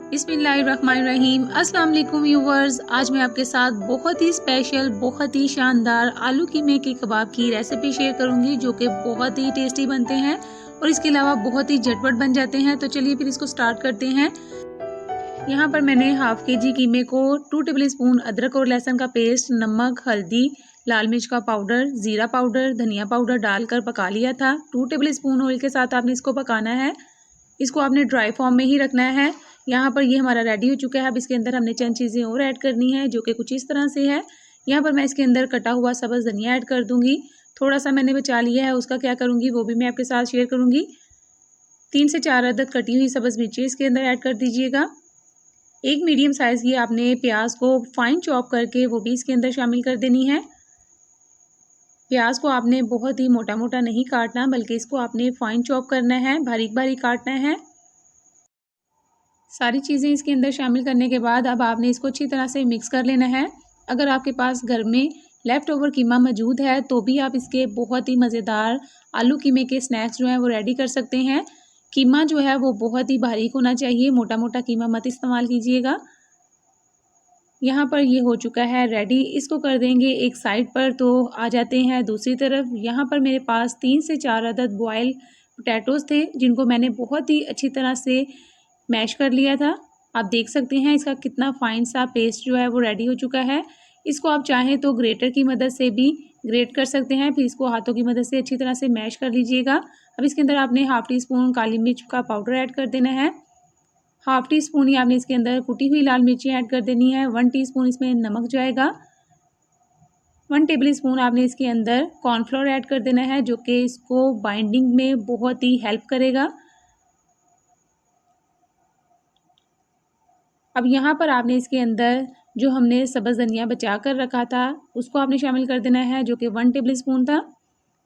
बिस्मिल्लाहिर्रहमानिर्रहीम। अस्सलाम वालेकुम व्यूवर्स, आज मैं आपके साथ बहुत ही स्पेशल, बहुत ही शानदार आलू कीमे के कबाब की रेसिपी शेयर करूंगी जो कि बहुत ही टेस्टी बनते हैं और इसके अलावा बहुत ही झटपट बन जाते हैं। तो चलिए फिर इसको स्टार्ट करते हैं। यहाँ पर मैंने हाफ केजी कीमे को 2 टेबल स्पून अदरक और लहसुन का पेस्ट, नमक, हल्दी, लाल मिर्च का पाउडर, जीरा पाउडर, धनिया पाउडर डालकर पका लिया था। 2 टेबल स्पून ऑयल के साथ आपने इसको पकाना है। इसको आपने ड्राई फॉर्म में ही रखना है। यहाँ पर ये हमारा रेडी हो चुका है। अब इसके अंदर हमने चंद चीज़ें और ऐड करनी है जो कि कुछ इस तरह से है। यहाँ पर मैं इसके अंदर कटा हुआ सब्ज़ धनिया ऐड कर दूंगी। थोड़ा सा मैंने बचा लिया है, उसका क्या करूँगी वो भी मैं आपके साथ शेयर करूँगी। 3 से 4 अदद कटी हुई सब्ज़ मिर्ची इसके अंदर ऐड कर दीजिएगा। एक मीडियम साइज़ की आपने प्याज को फाइन चॉप करके वो भी इसके अंदर शामिल कर देनी है। प्याज को आपने बहुत ही मोटा मोटा नहीं काटना, बल्कि इसको आपने फाइन चॉप करना है, बारीक बारीक काटना है। सारी चीज़ें इसके अंदर शामिल करने के बाद अब आपने इसको अच्छी तरह से मिक्स कर लेना है। अगर आपके पास घर में लेफ़्ट ओवर कीमा मौजूद है तो भी आप इसके बहुत ही मज़ेदार आलू कीमे के स्नैक्स जो हैं वो रेडी कर सकते हैं। कीमा जो है वो बहुत ही बारीक होना चाहिए, मोटा मोटा कीमा मत इस्तेमाल कीजिएगा। यहाँ पर ये हो चुका है रेडी। इसको कर देंगे एक साइड पर। तो आ जाते हैं दूसरी तरफ। यहाँ पर मेरे पास 3 से 4 अदद बॉयल पोटैटोज़ थे जिनको मैंने बहुत ही अच्छी तरह से मैश कर लिया था। आप देख सकते हैं इसका कितना फाइन सा पेस्ट जो है वो रेडी हो चुका है। इसको आप चाहें तो ग्रेटर की मदद से भी ग्रेट कर सकते हैं, फिर इसको हाथों की मदद से अच्छी तरह से मैश कर लीजिएगा। अब इसके अंदर आपने हाफ़ टी स्पून काली मिर्च का पाउडर ऐड कर देना है। हाफ़ टी स्पून ही आपने इसके अंदर कुटी हुई लाल मिर्ची ऐड कर देनी है। 1 टीस्पून इसमें नमक जाएगा। 1 टेबल स्पून आपने इसके अंदर कॉर्नफ्लोर ऐड कर देना है जो कि इसको बाइंडिंग में बहुत ही हेल्प करेगा। अब यहाँ पर आपने इसके अंदर जो हमने सब्ज़ धनिया बचा कर रखा था उसको आपने शामिल कर देना है जो कि 1 टेबल स्पून था।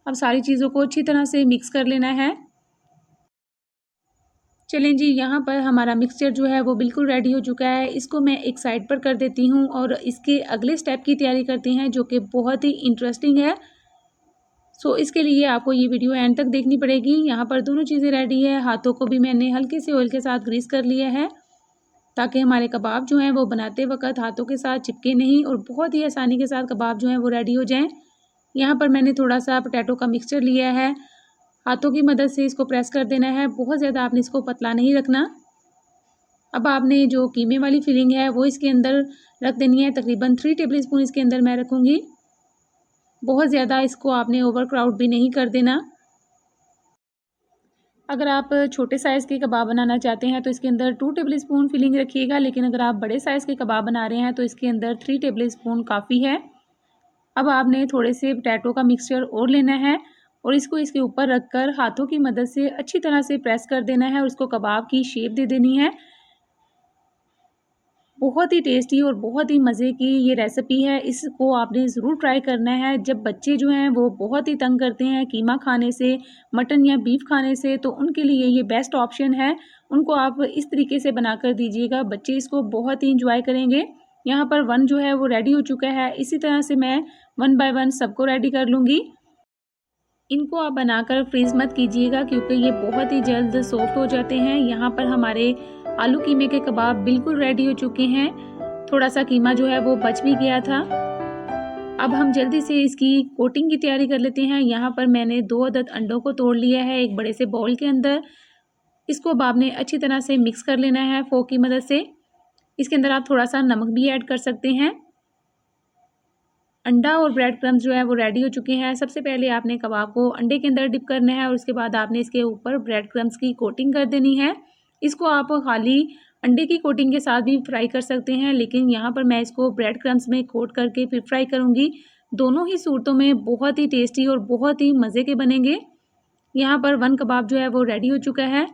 अब सारी चीज़ों को अच्छी तरह से मिक्स कर लेना है। चलें जी, यहाँ पर हमारा मिक्सचर जो है वो बिल्कुल रेडी हो चुका है। इसको मैं एक साइड पर कर देती हूँ और इसके अगले स्टेप की तैयारी करते हैं जो कि बहुत ही इंटरेस्टिंग है। इसके लिए आपको ये वीडियो एंड तक देखनी पड़ेगी। यहाँ पर दोनों चीज़ें रेडी है। हाथों को भी मैंने हल्के से ऑयल के साथ ग्रीस कर लिया है ताकि हमारे कबाब जो हैं वो बनाते वक्त हाथों के साथ चिपके नहीं और बहुत ही आसानी के साथ कबाब जो हैं वो रेडी हो जाएं। यहाँ पर मैंने थोड़ा सा पोटैटो का मिक्सचर लिया है। हाथों की मदद से इसको प्रेस कर देना है। बहुत ज़्यादा आपने इसको पतला नहीं रखना। अब आपने जो कीमे वाली फिलिंग है वो इसके अंदर रख देनी है। तकरीबन 3 टेबल स्पून इसके अंदर मैं रखूँगी। बहुत ज़्यादा इसको आपने ओवर क्राउड भी नहीं कर देना। अगर आप छोटे साइज़ के कबाब बनाना चाहते हैं तो इसके अंदर 2 टेबल स्पून फिलिंग रखिएगा, लेकिन अगर आप बड़े साइज़ के कबाब बना रहे हैं तो इसके अंदर 3 टेबल स्पून काफ़ी है। अब आपने थोड़े से पोटैटो का मिक्सचर और लेना है और इसको इसके ऊपर रखकर हाथों की मदद से अच्छी तरह से प्रेस कर देना है और उसको कबाब की शेप दे देनी है। बहुत ही टेस्टी और बहुत ही मज़े की ये रेसिपी है। इसको आपने ज़रूर ट्राई करना है। जब बच्चे जो हैं वो बहुत ही तंग करते हैं कीमा खाने से, मटन या बीफ खाने से, तो उनके लिए ये बेस्ट ऑप्शन है। उनको आप इस तरीके से बनाकर दीजिएगा, बच्चे इसको बहुत ही इंजॉय करेंगे। यहाँ पर 1 जो है वो रेडी हो चुका है। इसी तरह से मैं 1 बाय 1 सबको रेडी कर लूँगी। इनको आप बनाकर फ्रीज़ मत कीजिएगा क्योंकि ये बहुत ही जल्द सॉफ्ट हो जाते हैं। यहाँ पर हमारे आलू कीमे के कबाब बिल्कुल रेडी हो चुके हैं। थोड़ा सा कीमा जो है वो बच भी गया था। अब हम जल्दी से इसकी कोटिंग की तैयारी कर लेते हैं। यहाँ पर मैंने 2 अदद अंडों को तोड़ लिया है एक बड़े से बाउल के अंदर। इसको अब आपने अच्छी तरह से मिक्स कर लेना है फोक की मदद से। इसके अंदर आप थोड़ा सा नमक भी ऐड कर सकते हैं। अंडा और ब्रेड क्रम्स जो है वो रेडी हो चुके हैं। सबसे पहले आपने कबाब को अंडे के अंदर डिप करना है और उसके बाद आपने इसके ऊपर ब्रेड क्रम्स की कोटिंग कर देनी है। इसको आप खाली अंडे की कोटिंग के साथ भी फ्राई कर सकते हैं, लेकिन यहाँ पर मैं इसको ब्रेड क्रम्स में कोट करके फिर फ्राई करूँगी। दोनों ही सूरतों में बहुत ही टेस्टी और बहुत ही मज़े के बनेंगे। यहाँ पर 1 कबाब जो है वो रेडी हो चुका है।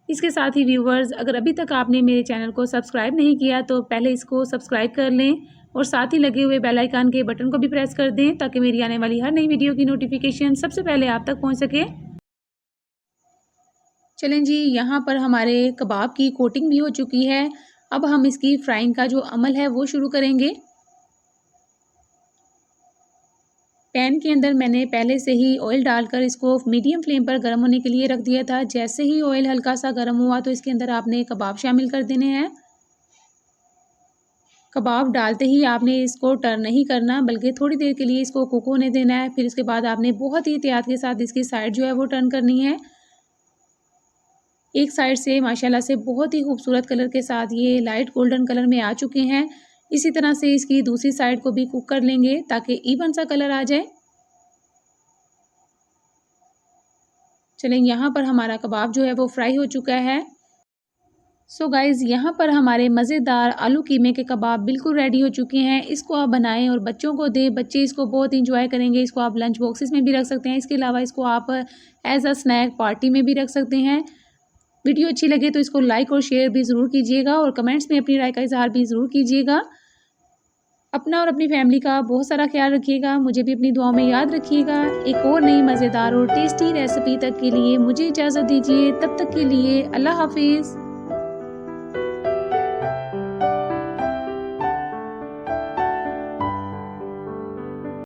इसके साथ ही व्यूवर्स, अगर अभी तक आपने मेरे चैनल को सब्सक्राइब नहीं किया तो पहले इसको सब्सक्राइब कर लें और साथ ही लगे हुए बेल आइकन के बटन को भी प्रेस कर दें ताकि मेरी आने वाली हर नई वीडियो की नोटिफिकेशन सबसे पहले आप तक पहुंच सके। चलें जी, यहाँ पर हमारे कबाब की कोटिंग भी हो चुकी है। अब हम इसकी फ्राइंग का जो अमल है वो शुरू करेंगे। पैन के अंदर मैंने पहले से ही ऑयल डालकर इसको मीडियम फ्लेम पर गर्म होने के लिए रख दिया था। जैसे ही ऑयल हल्का सा गर्म हुआ तो इसके अंदर आपने कबाब शामिल कर देने हैं। कबाब डालते ही आपने इसको टर्न नहीं करना, बल्कि थोड़ी देर के लिए इसको कुक होने देना है। फिर उसके बाद आपने बहुत ही एहतियात के साथ इसकी साइड जो है वो टर्न करनी है। एक साइड से माशाल्लाह से बहुत ही खूबसूरत कलर के साथ ये लाइट गोल्डन कलर में आ चुके हैं। इसी तरह से इसकी दूसरी साइड को भी कुक कर लेंगे ताकि इवन सा कलर आ जाए। चलें, यहाँ पर हमारा कबाब जो है वो फ्राई हो चुका है। सो गाइज़, यहाँ पर हमारे मज़ेदार आलू कीमे के कबाब बिल्कुल रेडी हो चुके हैं। इसको आप बनाएं और बच्चों को दें, बच्चे इसको बहुत इंजॉय करेंगे। इसको आप लंच बॉक्सेस में भी रख सकते हैं। इसके अलावा इसको आप एज अ स्नैक पार्टी में भी रख सकते हैं। वीडियो अच्छी लगे तो इसको लाइक और शेयर भी ज़रूर कीजिएगा और कमेंट्स में अपनी राय का इजहार भी ज़रूर कीजिएगा। अपना और अपनी फैमिली का बहुत सारा ख्याल रखिएगा। मुझे भी अपनी दुआओं में याद रखिएगा। एक और नई मज़ेदार और टेस्टी रेसिपी तक के लिए मुझे इजाज़त दीजिए। तब तक के लिए अल्लाह हाफिज़।